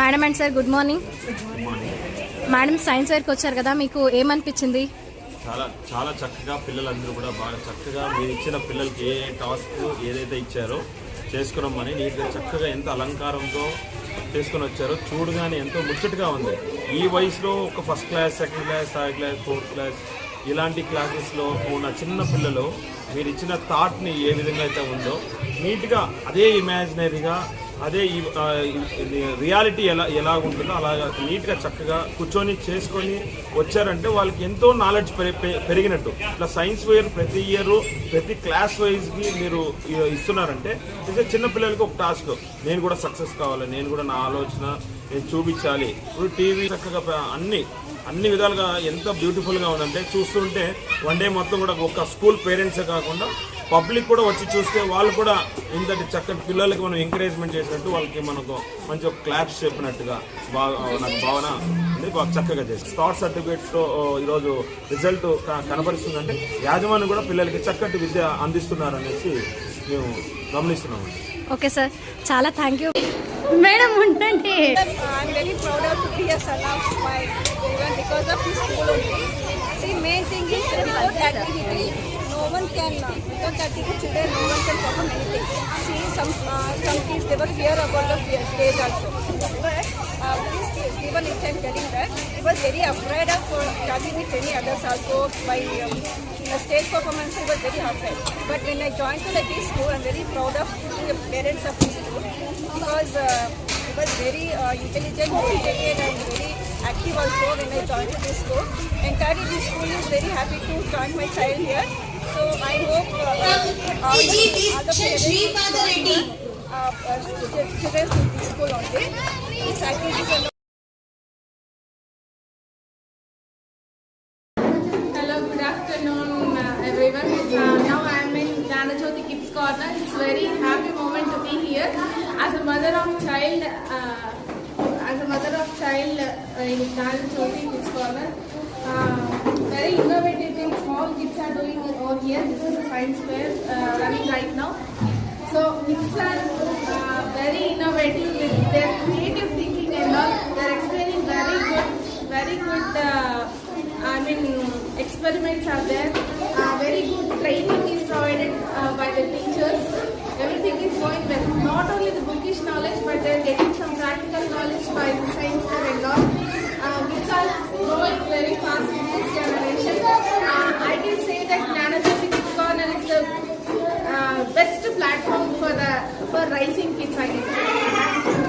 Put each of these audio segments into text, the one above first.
Madam and sir good morning. Madam science వేర్కి వచ్చారు కదా, మీకు ఏమనిపించింది? చాలా చాలా చక్కగా పిల్లలందరూ కూడా బాగా చక్కగా మీరు ఇచ్చిన పిల్లలకి ఏ టాస్క్ ఏదైతే ఇచ్చారో చేసుకున్నామని నీట్గా చక్కగా ఎంత అలంకారంతో చేసుకుని వచ్చారో చూడగానే ఎంతో ముచ్చటగా ఉంది. ఈ వయసులో ఒక first class, second class, third class, fourth class ఇలాంటి క్లాసెస్లో ఉన్న చిన్న పిల్లలు మీరు ఇచ్చిన థాట్ని ఏ విధంగా అయితే ఉందో నీట్గా అదే ఇమాజినరీగా అదే రియాలిటీ ఎలా ఉంటుందో అలా నీట్గా చక్కగా కూర్చొని చేసుకొని వచ్చారంటే వాళ్ళకి ఎంతో నాలెడ్జ్ పెరిగినట్టు. ఇట్లా సైన్స్ వేర్ ప్రతి ఇయర్ ప్రతి క్లాస్ వైజ్కి మీరు ఇస్తున్నారంటే నిజంగా చిన్నపిల్లలకి ఒక టాస్క్, నేను కూడా సక్సెస్ కావాలి, నేను కూడా నా ఆలోచన నేను చూపించాలి. ఇప్పుడు టీవీ చక్కగా అన్ని విధాలుగా ఎంత బ్యూటిఫుల్గా ఉందంటే చూస్తుంటే వన్ డే మొత్తం కూడా ఒక స్కూల్ పేరెంట్సే కాకుండా పబ్లిక్ కూడా వచ్చి చూస్తే వాళ్ళు కూడా ఇంతటి చక్కటి పిల్లలకి మనం ఎంకరేజ్మెంట్ చేసినట్టు వాళ్ళకి మనకు మంచి ఒక క్లాప్స్ చెప్పినట్టుగా నాకు భావన ఉంది. బాగా చక్కగా చేసి స్టార్ సర్టిఫికేట్స్తో ఈరోజు రిజల్ట్ కనబరుస్తుందంటే యాజమాన్యం కూడా పిల్లలకి చక్కటి విద్య అందిస్తున్నారు అనేసి మేము గమనిస్తున్నాము. ఓకే సార్, చాలా థ్యాంక్ యూ మేడం. ఉండండి. No one can, without that children, no one can perform anything. See, some kids, they were fear about the stage also. But even if I'm telling that, I was very afraid of talking with any others also. By the stage performance, I was very afraid. But when I joined to this school, I'm very proud of the parents of this school because I was very intelligent, motivated, and very active also when I joined this school. Entirely, this school is very happy to join my child here. So I hope all the parents children in this school only. These activities are Hello, good afternoon everyone. Now I am in Jnanajyoti Kids Corner. It's a very happy moment to be here as a mother of child in Jnanajyoti Kids Corner. Very innovative things small kids are doing over here. This is a science fair running right now. So kids are very innovative with their creative thinking and all. They are explaining very good. Experiments are there. Very good training is provided by the teachers. Everything is going well. Not only the bookish knowledge, but they are getting some practical knowledge by the science fair and all. Kids are growing very fast in this generation. I can say that Jnanajyoti Kids Corner is the best platform for rising kids. I can say.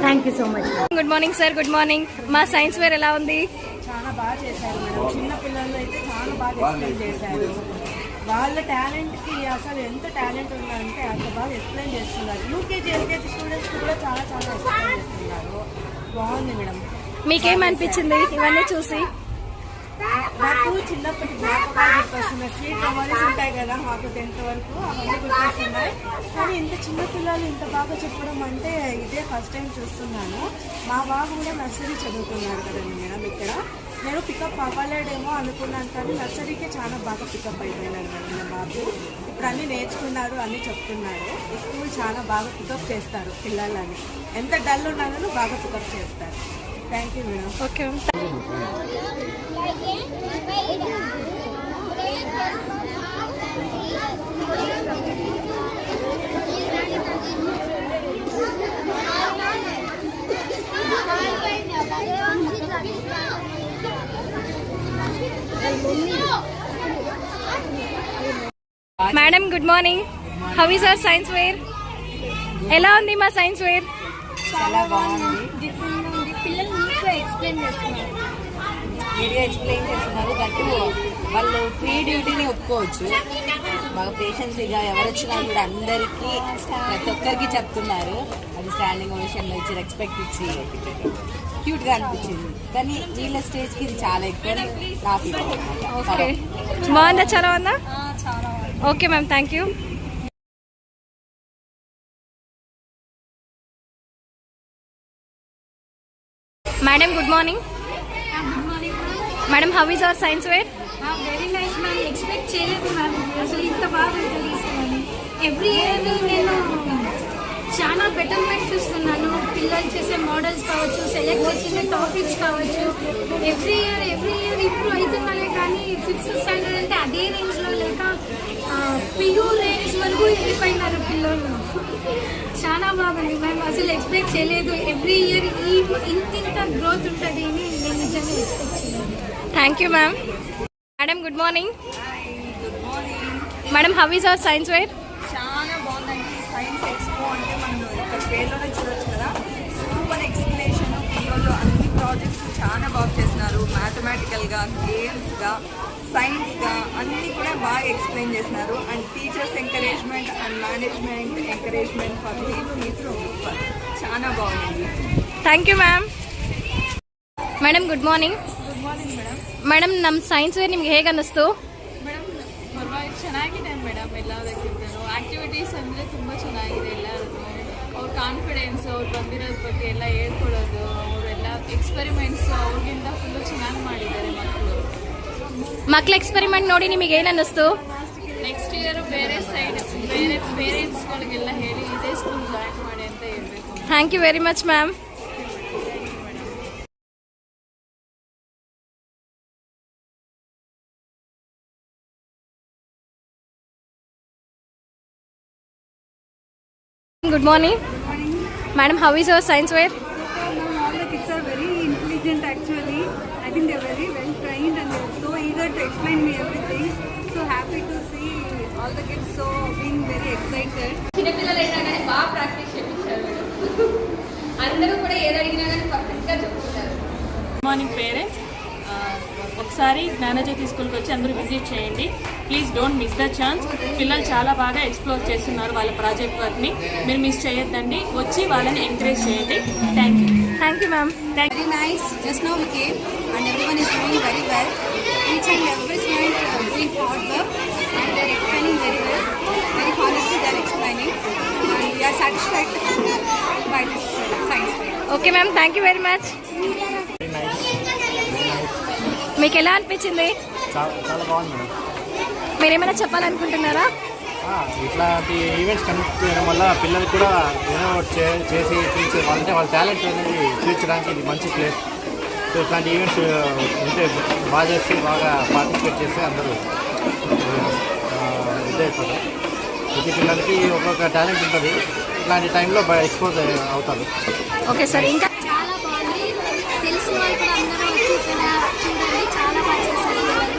Thank you so much. Good morning sir. Good morning. మా science fair ఎలా ఉంది? చాలా బాగా చేశారు madam. చిన్న పిల్లలు అయితే చాలా బాగా ఎక్స్ప్లెయిన్ చేశారు. వాళ్ళ టాలెంట్కి అసలు ఎంత టాలెంట్ ఉందంటే అంత బాగా ఎక్స్ప్లెయిన్ చేస్తున్నారు. యూకేజీ ఎల్కేజీ స్టూడెంట్స్కి కూడా చాలా ఎక్స్ప్లెయిన్ చేస్తున్నారు. బాగుంది మేడం. మీకేమనిపించింది ఇవన్నీ చూసి? నాకు చిన్నప్పటి జ్ఞాపకాలు గుర్తొస్తున్నాయి. స్వీట్ మెమరీస్ ఉంటాయి కదా మాకు 10th వరకు, అవన్నీ గుర్తొస్తున్నాయి. కానీ ఇంత చిన్నపిల్లలు ఇంత బాగా చెప్పడం అంటే ఇదే ఫస్ట్ టైం చూస్తున్నాను. మా బాబు కూడా నర్సరీ చదువుతున్నాడు కదండి మేడం. ఇక్కడ నేను పికప్ అవ్వలేడేమో అనుకున్నాను, కానీ నర్సరీకే చాలా బాగా పికప్ అయిపోయినాడు మేడం నా బాబు. ఇప్పుడు అన్నీ నేర్చుకున్నారు, అన్నీ చెప్తున్నారు. ఈ స్కూల్ చాలా బాగా పికప్ చేస్తారు పిల్లలని. ఎంత డల్ ఉన్నారో బాగా పికప్ చేస్తారు. Thank you madam. Okay. Madam good morning. How is our science fair? ఎలా ఉంది మా సైన్స్ వేర్? చాలా బాగుంది. పిల్లలు నీట్గా ఎక్స్ప్లెయిన్ చేస్తున్నారు. దట్టు వాళ్ళు క్రియేటివిటీని ఒప్పుకోవచ్చు. బాగా పేషెన్స్గా ఎవరు వచ్చినా కూడా అందరికీ ప్రతి ఒక్కరికి చెప్తున్నారు. అది స్టాండింగ్ ఓవేషన్లో ఇచ్చి రెస్పెక్ట్ ఇచ్చి క్యూట్గా అనిపించింది. కానీ వీళ్ళ స్టేజ్కి ఇది చాలా ఎక్కువ నాకు. ఓకే, బాగుందా? చాలా బాగుందా? Okay ma'am, thank you. Madam good morning. Madam how is our science fair? Very nice ma'am. Expect చేయలేదు మ్యామ్ అసలు ఇంత బాగా తీసుకున్నాను. ఎవ్రీ ఇయర్ నేను చాలా బెటర్మెంట్ చూస్తున్నాను. పిల్లలు చేసే మోడల్స్ కావచ్చు, సెలెక్ట్ చేసిన టాపిక్స్ కావచ్చు, ఎవ్రీ ఇయర్ ఇంప్రూవ్ అవుతున్నారే కానీ 5th స్టాండర్డ్ అంటే అదే రేంజ్లో లేక పియూ రేంజ్ వరకు వెళ్ళిపోయినారు పిల్లలు. చాలా బాగుంది మ్యామ్, అసలు ఎక్స్పెక్ట్ చేయలేదు ఎవ్రీ ఇయర్ ఇంత గ్రోత్ ఉంటుంది అని నేను నిజంగా ఎక్స్పెక్ట్ చేయలేదు. Thank you ma'am. Madam good morning. Good morning. Madam how is our science fair? చాలా బాగుందండి. సైన్స్ ఎక్స్పో అంటే మనం ఇక్కడ పేరులోనే చూడొచ్చు కదా. సూపర్ ఎక్స్ప్లెనేషన్, పిల్లలు అన్ని ప్రాజెక్ట్స్ చాలా బాగా చేస్తున్నారు. మ్యాథమెటికల్గా, గేమ్స్గా, సైన్స్గా అన్నీ కూడా బాగా ఎక్స్ప్లెయిన్ చేస్తున్నారు. And teachers encouragement and management encouragement for super, చాలా బాగుంది. Thank you ma'am. Madam good morning. Good morning madam. Madam ನಮ್ಮ ಸೈನ್ಸ್ ವೇರ್ ನಿಮ್ಗೆ ಹೇಗೆ ಅನ್ನಿಸ್ತು? ಮೇಡಮ್ ಪರವಾಗಿ ಚೆನ್ನಾಗಿದೆ ಮೇಡಮ್. ಎಲ್ಲದಕ್ಕಿಂತಲೂ ಆ್ಯಕ್ಟಿವಿಟೀಸ್ ಅಂದರೆ ತುಂಬ ಚೆನ್ನಾಗಿದೆ. ಎಲ್ಲರಿಗೂ ಅವ್ರ ಕಾನ್ಫಿಡೆನ್ಸ್, ಅವ್ರು ಬಂದಿರೋದ್ರ ಬಗ್ಗೆ ಎಲ್ಲ ಹೇಳ್ಕೊಡೋದು, ಅವರೆಲ್ಲ ಎಕ್ಸ್ಪೆರಿಮೆಂಟ್ಸ್ ಅವ್ರಿಗಿಂತ ಫುಲ್ಲು ಚೆನ್ನಾಗಿ ಮಾಡಿದ್ದಾರೆ ಮಕ್ಕಳು. ಮಕ್ಳ ಎಕ್ಸ್ಪೆರಿಮೆಂಟ್ ನೋಡಿ ನಿಮಗೆ ಏನು ಅನ್ನಿಸ್ತು? ನೆಕ್ಸ್ಟ್ ಇಯರ್ ಬೇರೆ ಸೈಡ್ ಬೇರೆ ಪೇರೆಂಟ್ಸ್ಗಳಿಗೆಲ್ಲ ಹೇಳಿ ಇದೇ ಸ್ಕೂಲ್ ಜಾಯಿನ್ ಮಾಡಿ ಅಂತ ಹೇಳಬೇಕು. Thank you very much ma'am. Good morning. Good morning. Madam, how is your science wear? All the kids are very intelligent actually. I think they're very well trained and they're so eager to explain me everything. So happy to see all the kids so being very excited. చిన్నపిల్లలైనా కానీ బాగా practice చేయించారు. అందరూ కూడా ఏది అడిగినా కానీ పర్ఫెక్ట్గా చెప్తున్నారు. Good morning parents. ఒకసారి జ్ఞానజ్యోతి స్కూల్కి వచ్చి అందరూ విజిట్ చేయండి. Please don't miss the chance. పిల్లలు చాలా బాగా ఎక్స్ప్లోర్ చేస్తున్నారు వాళ్ళ ప్రాజెక్ట్ వర్క్ని. మీరు మిస్ చేయొద్దండి, వచ్చి వాళ్ళని ఎంకరేజ్ చేయండి. Thank you. Thank you ma'am. Very nice. Just now we came and everyone is doing very well. Each and every student doing hard work and they are explaining very well. Very honestly they are explaining and we are satisfied by this science fair. Okay ma'am, thank you very much. మీకు ఎలా అనిపించింది? చాలా బాగుంది madam. మీరు ఏమైనా చెప్పాలనుకుంటున్నారా? ఇట్లాంటి events conduct చేయడం వల్ల పిల్లలు కూడా ఏదో చేసి తీర్చే వాళ్ళంటే వాళ్ళ టాలెంట్ అనేది తీర్చడానికి ఇది మంచి ప్లేస్. సో ఇట్లాంటి ఈవెంట్స్ ఉంటే బాగా చేసి బాగా పార్టిసిపేట్ చేస్తే అందరూ ఇదైపోతారు. ప్రతి పిల్లలకి ఒక్కొక్క టాలెంట్ ఉంటుంది, ఇట్లాంటి టైంలో ఎక్స్పోజ్ అవుతారు. Okay sir. ఇంకా చాలా బాగుంది. తెలిసిన వాళ్ళు కూడా అందరూ వచ్చి ఇక్కడ చూడండి, చాలా బాగా చేశారు పిల్లలు.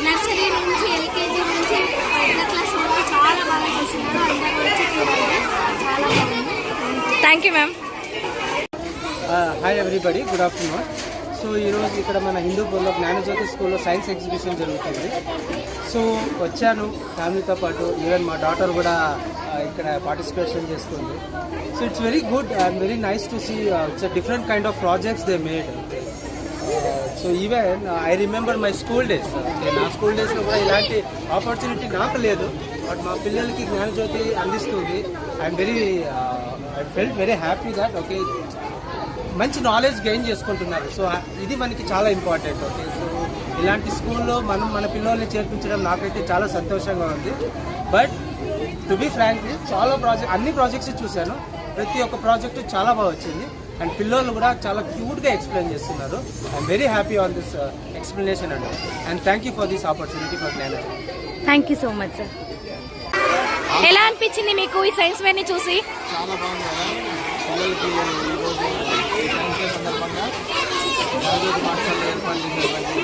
నర్సరీ నుంచి ఎల్కేజీ నుంచి 5th క్లాస్ వరకు చాలా బాగా చేస్తున్నారు. అందరూ వచ్చి చూడండి, చాలా బాగుంది. Thank you ma'am. Hi everybody, good afternoon. So ఈరోజు ఇక్కడ మన హిందూపూర్లో జ్ఞానజ్యోతి స్కూల్లో సైన్స్ ఎగ్జిబిషన్ జరుగుతుంది. సో వచ్చాను ఫ్యామిలీతో పాటు. ఈవెన్ మా డాటర్ కూడా ఇక్కడ పార్టిసిపేషన్ చేస్తుంది. So it's very good and very nice to see it's a different kind of projects they made. So even I remember my school days. నా స్కూల్ డేస్లో కూడా ఇలాంటి ఆపర్చునిటీ నాకు లేదు, బట్ మా పిల్లలకి జ్ఞానజ్యోతి అందిస్తుంది. I'm I felt very happy that okay మంచి నాలెడ్జ్ గెయిన్ చేసుకుంటున్నారు. సో ఇది మనకి చాలా ఇంపార్టెంట్. ఓకే, సో ఇలాంటి స్కూల్లో మనం మన పిల్లల్ని చేర్పించడం నాకైతే చాలా సంతోషంగా ఉంది. బట్ టు బీ ఫ్రాంక్లీ అన్ని ప్రాజెక్ట్స్ చూశాను, ప్రతి ఒక్క ప్రాజెక్టు చాలా బాగా వచ్చింది అండ్ పిల్లలు కూడా చాలా క్యూట్గా ఎక్స్ప్లెయిన్ చేస్తున్నారు. I'm very happy on this explanation and thank you for this opportunity for Gnanajyothi. Thank you so much sir. ఎలా అనిపించింది మీకు ఈ సైన్స్ వేర్ని చూసి? చాలా బాగుంది కదా. పిల్లలకి ఈరోజు సైన్స్ డే సందర్భంగా జ్ఞానజ్యోతి పాఠశాలలో ఏర్పాటు చేసినటువంటి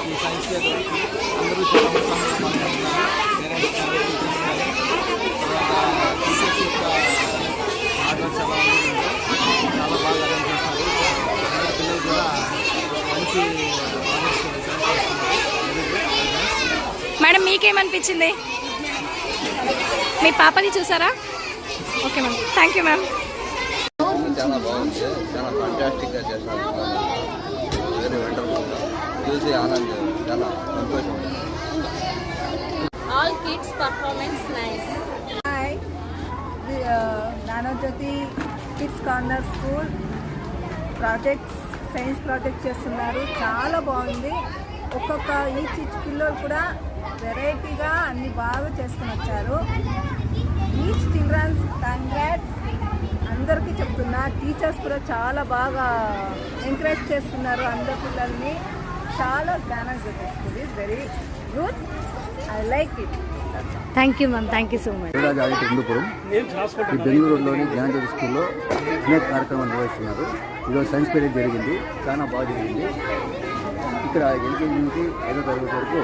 ఈ సైన్స్ డే అందరూ చాలా ఉత్సాహంగా పాల్గొంటున్నారు. పేరెంట్స్ కానీ టీచర్స్ కానీ టీచర్స్ యొక్క హార్డ్ వర్క్ చాలా చాలా బాగా అరేంజ్ చేస్తున్నారు. అందరు పిల్లలు కూడా మంచి మేడం మీకేమనిపించింది? మీ పాపని చూసారా? Okay ma'am, thank you ma'am. చాలా బాగుంది, చాలా ఫంటాస్టిక్గా చేస్తున్నారు. వెరీ వండర్ఫుల్, చూసి ఆనందం, చాలా సంతోషం. All kids performance nice. Hi, the Gnanajyothi kids corner school projects science project చేస్తున్నారు. చాలా బాగుంది. ఒక్కొక్క ఈచ్ పిల్లలు కూడా వెరైటీగా అన్ని బాగా చేసుకుని వచ్చారు. Each childrens congrats. అందరికీ చెప్తున్నా, టీచర్స్ కూడా చాలా బాగా ఎంకరేజ్ చేస్తున్నారు అందరి పిల్లల్ని. చాలా జ్ఞానం చూపిస్తుంది. Very good, I like it. Thank you ma'am, thank you so much. Hindupur ఈ బెంగళూరులోని జ్ఞానజ్యోతి స్కూల్లో అనేక కార్యక్రమాలు నిర్వహిస్తున్నారు. ఈరోజు సైన్స్ పీరియడ్ జరిగింది, చాలా బాగా జరిగింది. ఇక్కడ ఎల్కేజీ నుంచి 5వ తరగతి వరకు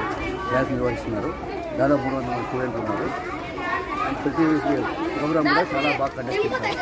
క్లాస్ నిర్వహిస్తున్నారు. దాదాపు 300 స్టూడెంట్లు ఉన్నారు. ప్రతి ప్రోగ్రామ్ కూడా చాలా బాగా కండక్ట్ చేస్తారు.